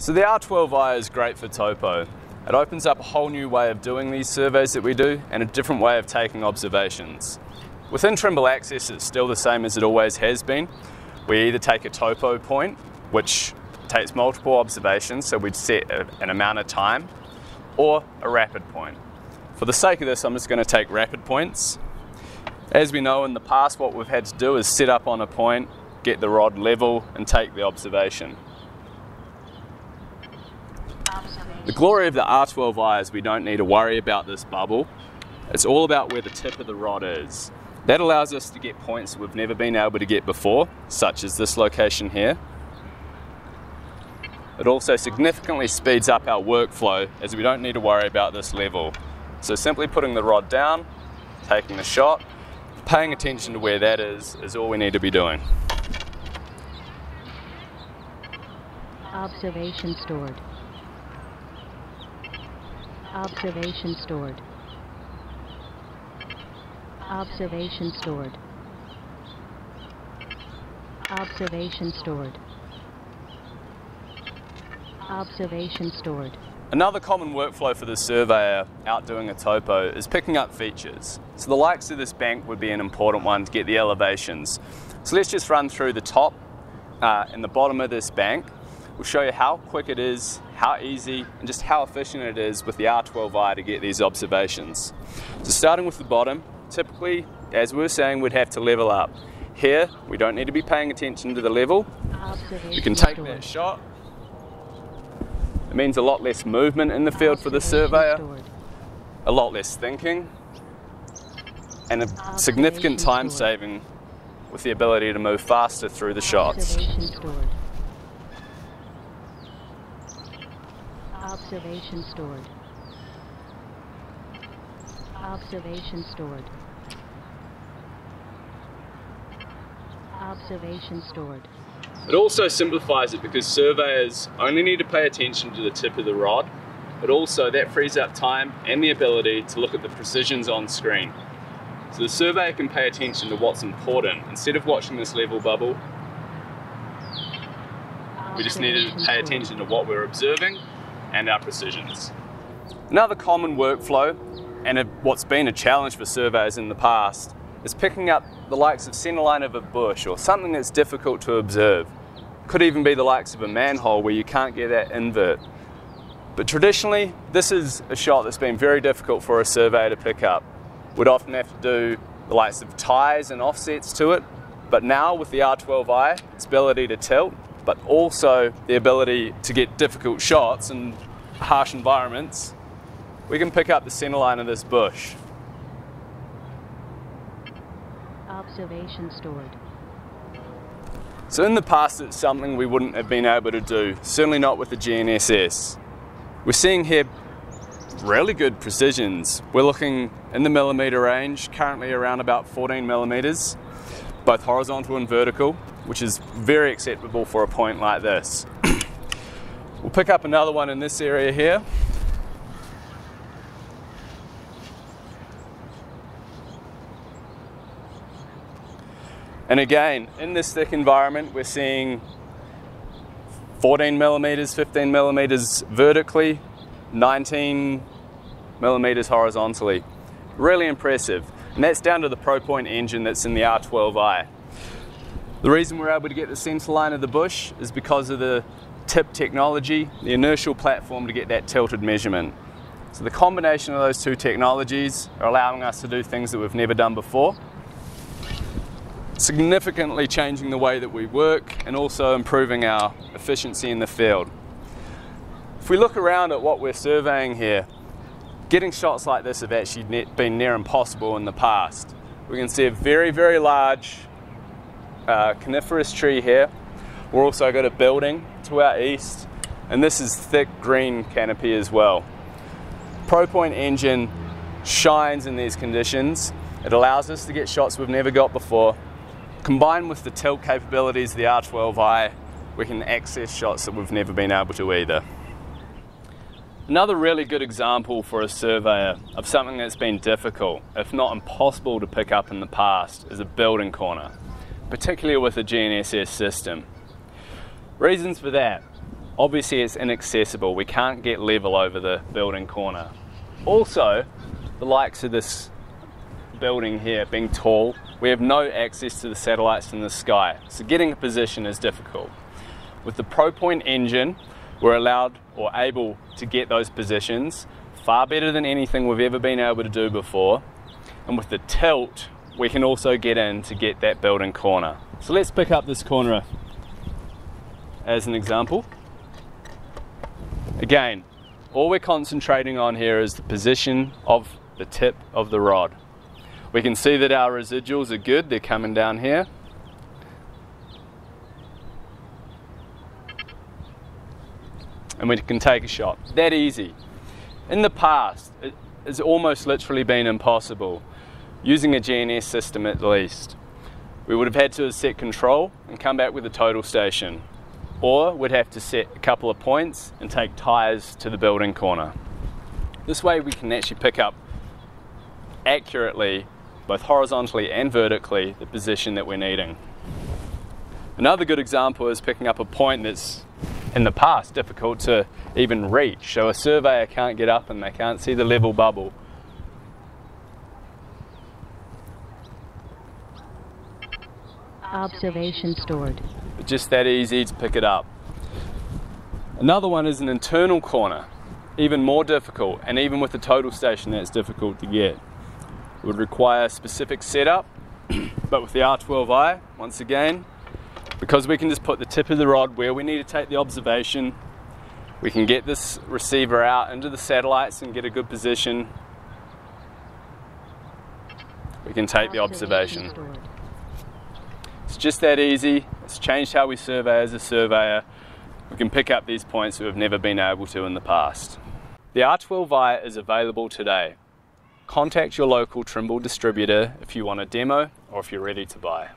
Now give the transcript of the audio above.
So the R12i is great for topo. It opens up a whole new way of doing these surveys that we do and a different way of taking observations. Within Trimble Access, it's still the same as it always has been. We either take a topo point, which takes multiple observations, so we'd set an amount of time, or a rapid point. For the sake of this, I'm just going to take rapid points. As we know in the past, what we've had to do is set up on a point, get the rod level, and take the observation. The glory of the R12i is we don't need to worry about this bubble. It's all about where the tip of the rod is. That allows us to get points we've never been able to get before, such as this location here. It also significantly speeds up our workflow as we don't need to worry about this level. So simply putting the rod down, taking the shot, paying attention to where that is all we need to be doing. Observation stored. Observation stored. Observation stored. Observation stored. Observation stored. Another common workflow for the surveyor out doing a topo is picking up features. So the likes of this bank would be an important one to get the elevations. So let's just run through the top and the bottom of this bank. We'll show you how quick it is, how easy, and just how efficient it is with the R12i to get these observations. So starting with the bottom, typically, as we were saying, we'd have to level up. Here, we don't need to be paying attention to the level. We can take that shot. It means a lot less movement in the field for the surveyor, a lot less thinking, and a significant time saving with the ability to move faster through the shots. Observation stored. Observation stored. Observation stored. It also simplifies it because surveyors only need to pay attention to the tip of the rod, but also that frees up time and the ability to look at the precisions on screen. So the surveyor can pay attention to what's important. Instead of watching this level bubble, we just need to pay attention to what we're observing and our precisions. Another common workflow, and what's been a challenge for surveyors in the past, is picking up the likes of centerline of a bush or something that's difficult to observe. Could even be the likes of a manhole where you can't get that invert. But traditionally, this is a shot that's been very difficult for a surveyor to pick up. We'd often have to do the likes of ties and offsets to it, but now with the R12i, its ability to tilt, but also the ability to get difficult shots in harsh environments, we can pick up the centerline of this bush. Observation stored. So in the past, it's something we wouldn't have been able to do, certainly not with the GNSS. We're seeing here really good precisions. We're looking in the millimeter range, currently around about 14 millimeters, both horizontal and vertical, which is very acceptable for a point like this. We'll pick up another one in this area here. And again, in this thick environment, we're seeing 14 millimeters, 15 millimeters vertically, 19 millimeters horizontally. Really impressive. And that's down to the ProPoint engine that's in the R12i. The reason we're able to get the center line of the bush is because of the tip technology, the inertial platform to get that tilted measurement. So the combination of those two technologies are allowing us to do things that we've never done before, significantly changing the way that we work and also improving our efficiency in the field. If we look around at what we're surveying here, getting shots like this have actually been near impossible in the past. We can see a very, very large coniferous tree here. We're also got a building to our east, and this is thick green canopy as well. ProPoint engine shines in these conditions. It allows us to get shots we've never got before. Combined with the tilt capabilities of the R12i, we can access shots that we've never been able to either. Another really good example for a surveyor of something that's been difficult, if not impossible to pick up in the past, is a building corner, particularly with a GNSS system. Reasons for that. obviously it's inaccessible. We can't get level over the building corner. Also, the likes of this building here being tall, we have no access to the satellites in the sky, so getting a position is difficult. With the ProPoint engine, we're allowed or able to get those positions far better than anything we've ever been able to do before. And with the tilt, we can also get in to get that building corner. So let's pick up this corner as an example. Again, all we're concentrating on here is the position of the tip of the rod. We can see that our residuals are good, they're coming down here. And we can take a shot. That easy. In the past, it has almost literally been impossible, using a GNS system at least. We would have had to set control and come back with a total station, or we'd have to set a couple of points and take ties to the building corner. This way we can actually pick up accurately, both horizontally and vertically, the position that we're needing. Another good example is picking up a point that's in the past difficult to even reach, so a surveyor can't get up and they can't see the level bubble. Observation stored. But just that easy to pick it up. Another one is an internal corner, even more difficult, and even with the total station that's difficult to get. It would require a specific setup, but with the R12i, once again, because we can just put the tip of the rod where we need to take the observation, we can get this receiver out into the satellites and get a good position. We can take the observation. It's just that easy. It's changed how we survey as a surveyor. We can pick up these points that we've never been able to in the past. The R12i is available today. Contact your local Trimble distributor if you want a demo or if you're ready to buy.